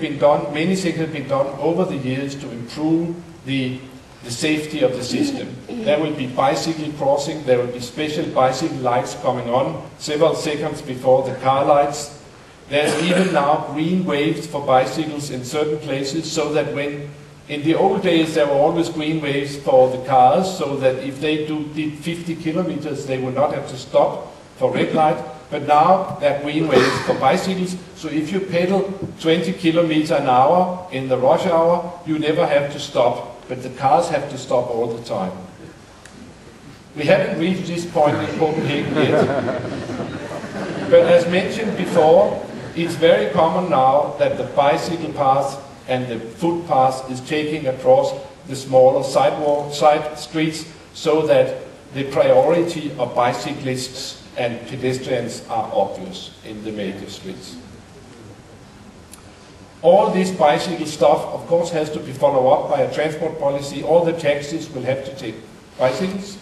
Many things have been done over the years to improve the safety of the system. There will be bicycle crossing, there will be special bicycle lights coming on several seconds before the car lights. There's even now green waves for bicycles in certain places, so that when, in the old days there were always green waves for the cars, so that if they did 50 kilometers they would not have to stop for red light. But now there are green waves for bicycles, so if you pedal 20 kilometers an hour in the rush hour, you never have to stop, but the cars have to stop all the time. We haven't reached this point in Copenhagen yet, but as mentioned before, it's very common now that the bicycle path and the footpath is taking across the smaller side streets, so that the priority of bicyclists and pedestrians are obvious in the major streets. All this bicycle stuff, of course, has to be followed up by a transport policy. All the taxis will have to take bicycles.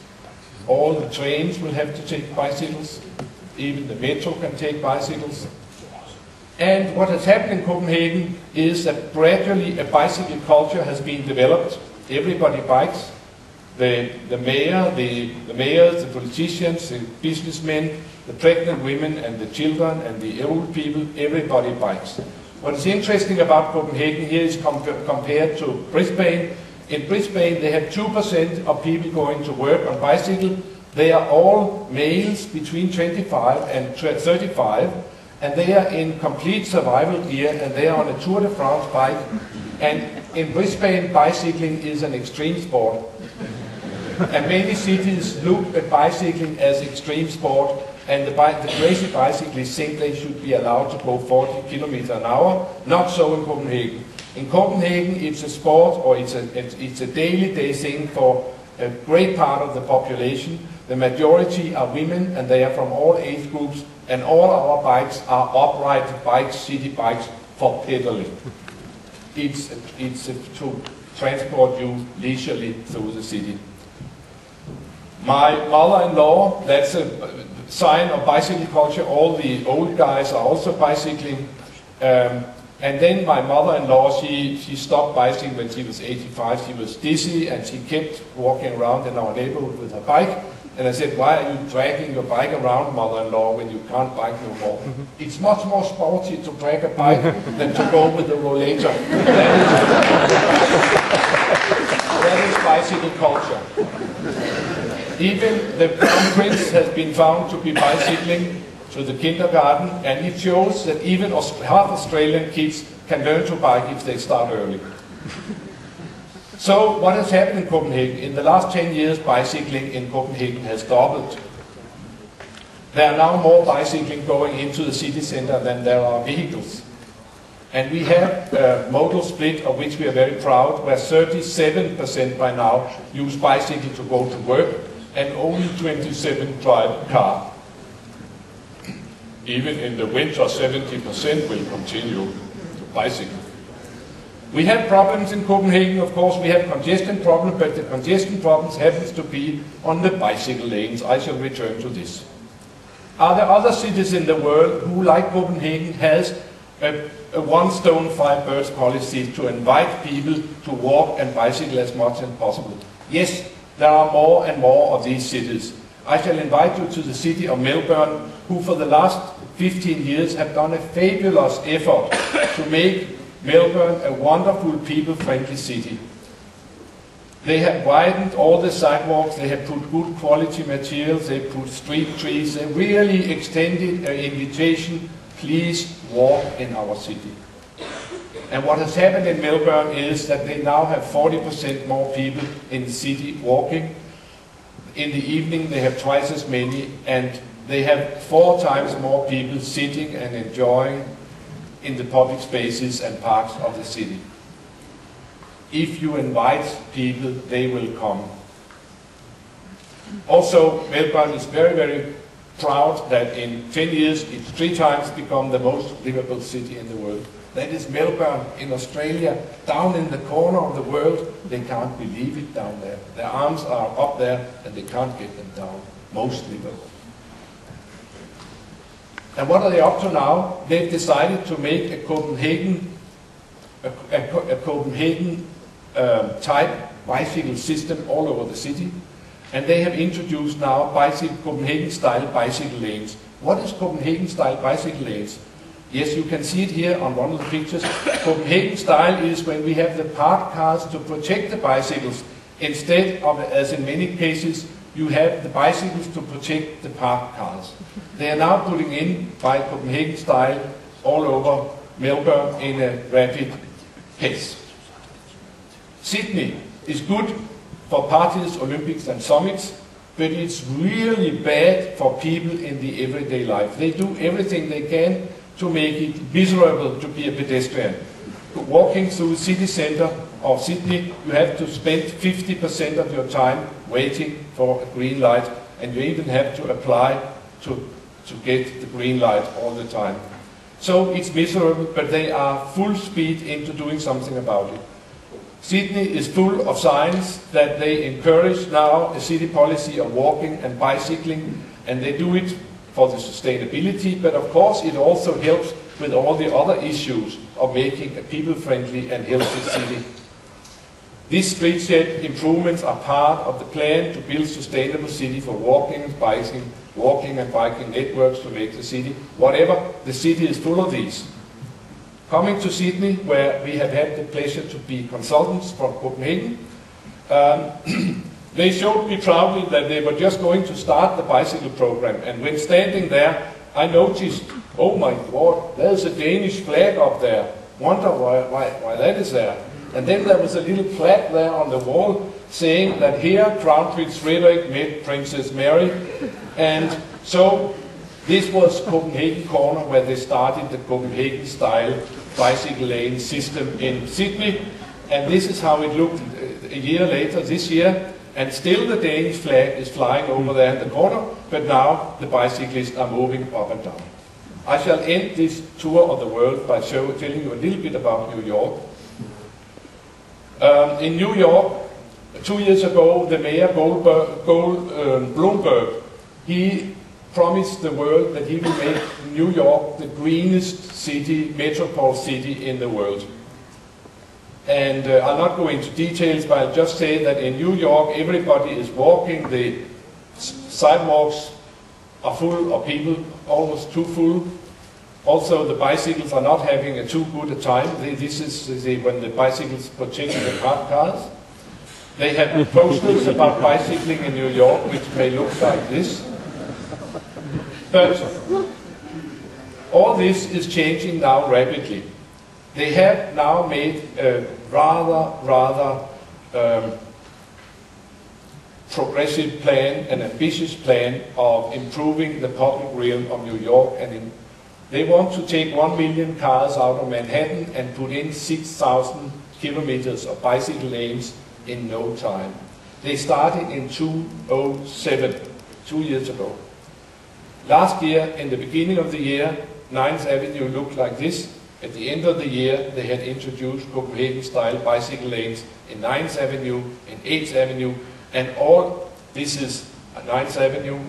All the trains will have to take bicycles. Even the metro can take bicycles. And what has happened in Copenhagen is that gradually a bicycle culture has been developed. Everybody bikes. The mayors, the politicians, the businessmen, the pregnant women and the children and the old people, everybody bikes. What is interesting about Copenhagen here is compared to Brisbane. In Brisbane they have 2% of people going to work on bicycle. They are all males between 25 and 35, and they are in complete survival gear, and they are on a Tour de France bike. And in Brisbane, bicycling is an extreme sport. And many cities look at bicycling as extreme sport, and the crazy bicyclists think they should be allowed to go 40 kilometers an hour. Not so in Copenhagen. In Copenhagen, it's a sport, or it's a daily thing for a great part of the population. The majority are women, and they are from all age groups, and all our bikes are upright bikes, city bikes for pedaling. It's to transport you leisurely through the city. My mother-in-law, that's a sign of bicycle culture. All the old guys are also bicycling. And then my mother-in-law, she stopped bicycling when she was 85. She was dizzy and she kept walking around in our neighborhood with her bike. And I said, why are you dragging your bike around, mother-in-law, when you can't bike no more? It's much more sporty to drag a bike than to go with a rollator. That is bicycle culture. Even the Crown Prince has been found to be bicycling to the kindergarten, and it shows that even half Australian kids can learn to bike if they start early. So what has happened in Copenhagen? In the last 10 years, bicycling in Copenhagen has doubled. There are now more bicycling going into the city center than there are vehicles. And we have a modal split, of which we are very proud, where 37% by now use bicycle to go to work, and only 27% drive a car. Even in the winter, 70% will continue to bicycle. We have problems in Copenhagen, of course. We have congestion problems, but the congestion problems happens to be on the bicycle lanes. I shall return to this. Are there other cities in the world who, like Copenhagen, has a one stone, five birds policy to invite people to walk and bicycle as much as possible? Yes, there are more and more of these cities. I shall invite you to the city of Melbourne, who for the last 15 years have done a fabulous effort to make Melbourne a wonderful, people-friendly city. They have widened all the sidewalks, they have put good quality materials, they put street trees, they really extended an invitation, please walk in our city. And what has happened in Melbourne is that they now have 40% more people in the city walking. In the evening they have twice as many, and they have 4 times more people sitting and enjoying in the public spaces and parks of the city. If you invite people, they will come. Also, Melbourne is very, very proud that in 10 years it's 3 times become the most livable city in the world. That is Melbourne in Australia, down in the corner of the world. They can't believe it down there. Their arms are up there and they can't get them down. Most livable. And what are they up to now? They've decided to make a Copenhagen a Copenhagen type bicycle system all over the city, and they have introduced now Copenhagen-style bicycle lanes. What is Copenhagen-style bicycle lanes? Yes, you can see it here on one of the pictures. Copenhagen-style is when we have the parked cars to protect the bicycles, instead of, as in many cases, you have the bicycles to protect the parked cars. They are now putting in by Copenhagen-style all over Melbourne in a rapid pace. Sydney is good for parties, Olympics and summits, but it's really bad for people in the everyday life. They do everything they can to make it miserable to be a pedestrian. Walking through the city centre of Sydney, you have to spend 50% of your time waiting for a green light, and you even have to apply to get the green light all the time. So it's miserable, but they are full speed into doing something about it. Sydney is full of signs that they encourage now a city policy of walking and bicycling, and they do it for the sustainability, but of course it also helps with all the other issues of making a people-friendly and healthy city. These streetshed improvements are part of the plan to build sustainable city for walking and biking networks to make the city, whatever, the city is full of these. Coming to Sydney, where we have had the pleasure to be consultants from Copenhagen, they showed me proudly that they were just going to start the bicycle program, and when standing there, I noticed, oh my God, there's a Danish flag up there. Wonder why that is there. And then there was a little plaque there on the wall saying that here Crown Prince Frederik met Princess Mary, and so this was Copenhagen Corner, where they started the Copenhagen-style bicycle lane system in Sydney, and this is how it looked a year later, this year, and still the Danish flag is flying over there in the corner, but now the bicyclists are moving up and down. I shall end this tour of the world by telling you a little bit about New York. In New York, 2 years ago, the mayor Bloomberg, he promised the world that he will make New York the greenest city, metropole city in the world. And I'll not go into details, but I'll just say that in New York everybody is walking, the sidewalks are full of people, almost too full. Also the bicycles are not having a too good a time. This is when the bicycles protect the parked cars. They have posters about bicycling in New York, which may look like this. But all this is changing now rapidly. They have now made a rather progressive plan, an ambitious plan of improving the public realm of New York, and they want to take 1 million cars out of Manhattan and put in 6,000 kilometers of bicycle lanes in no time. They started in 2007, 2 years ago. Last year, in the beginning of the year, 9th Avenue looked like this. At the end of the year, they had introduced Copenhagen-style bicycle lanes in 9th Avenue, in 8th Avenue, and all, this is 9th Avenue,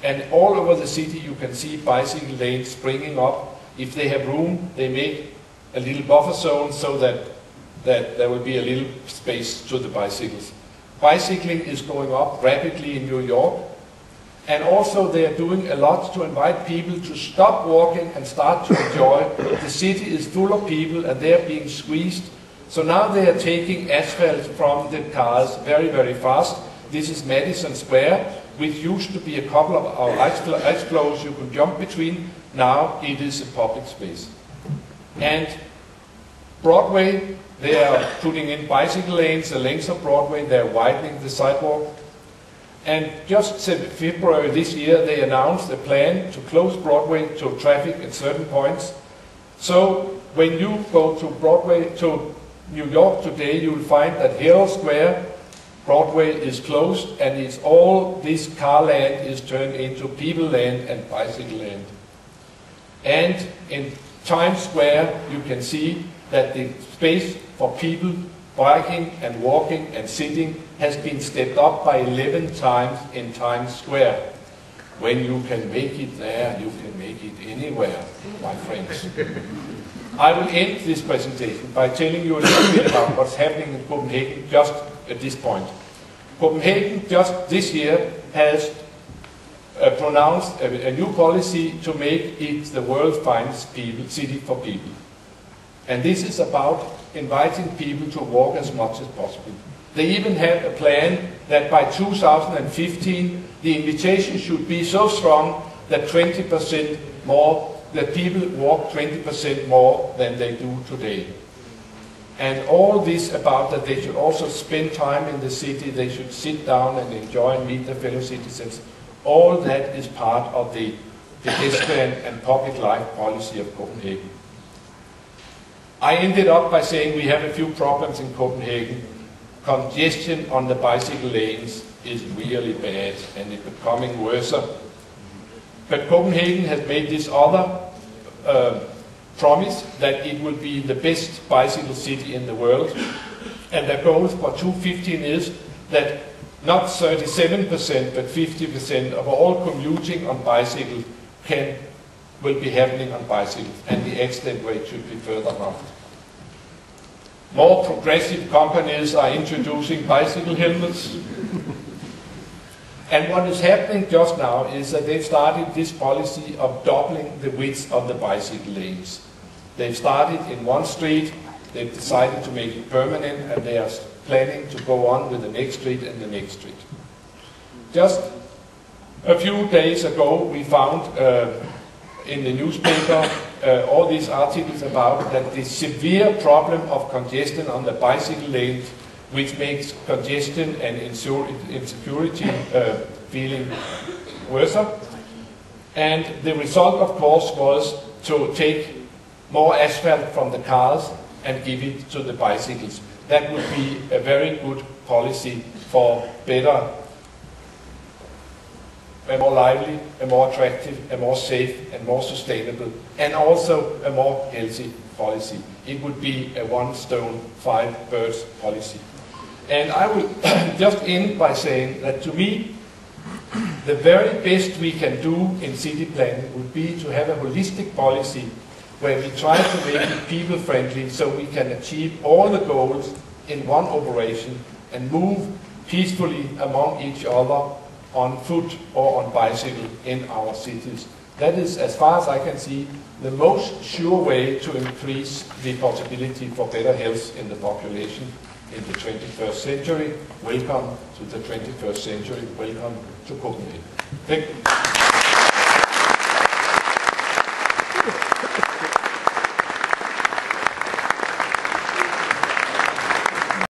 and all over the city you can see bicycle lanes springing up. If they have room, they make a little buffer zone so that there will be a little space to the bicycles. Bicycling is going up rapidly in New York, and also they are doing a lot to invite people to stop walking and start to enjoy. The city is full of people and they are being squeezed. So now they are taking asphalt from the cars very, very fast. This is Madison Square, which used to be a couple of our ice flows you could jump between. Now it is a public space. And Broadway, they are putting in bicycle lanes, the length of Broadway, they are widening the sidewalk. And just in February this year, they announced a plan to close Broadway to traffic at certain points. So when you go to Broadway, to New York today, you will find that Herald Square, Broadway is closed, and it's all this car land is turned into people land and bicycle land. And in Times Square, you can see that the space for people biking and walking and sitting has been stepped up by 11 times in Times Square. When you can make it there, you can make it anywhere, my friends. I will end this presentation by telling you a little bit about what's happening in Copenhagen just at this point. Copenhagen just this year has pronounced a new policy to make it the world's finest city for people. And this is about inviting people to walk as much as possible. They even have a plan that by 2015 the invitation should be so strong that 20% more, that people walk 20% more than they do today. And all this about that they should also spend time in the city, they should sit down and enjoy and meet their fellow citizens. All that is part of the pedestrian and public life policy of Copenhagen. I ended up by saying we have a few problems in Copenhagen. Congestion on the bicycle lanes is really bad and it's becoming worse. But Copenhagen has made this other promise that it will be the best bicycle city in the world. And their goal for 2015 is that not 37% but 50% of all commuting on bicycles will be happening on bicycles, and the accident rate should be further down. More progressive companies are introducing bicycle helmets. And what is happening just now is that they've started this policy of doubling the width of the bicycle lanes. They've started in one street, they've decided to make it permanent, and they are planning to go on with the next street and the next street. Just a few days ago we found in the newspaper all these articles about that the severe problem of congestion on the bicycle lanes, which makes congestion and insecurity feeling worse. And the result, of course, was to take more asphalt from the cars and give it to the bicycles. That would be a very good policy for better, a more lively, a more attractive, a more safe and more sustainable, and also a more healthy policy. It would be a one stone, five birds policy. And I will just end by saying that to me, the very best we can do in city planning would be to have a holistic policy where we try to make it people-friendly so we can achieve all the goals in one operation and move peacefully among each other on foot or on bicycle in our cities. That is, as far as I can see, the most sure way to increase the possibility for better health in the population in the 21st century. Welcome to the 21st century. Welcome to Copenhagen. Thank you.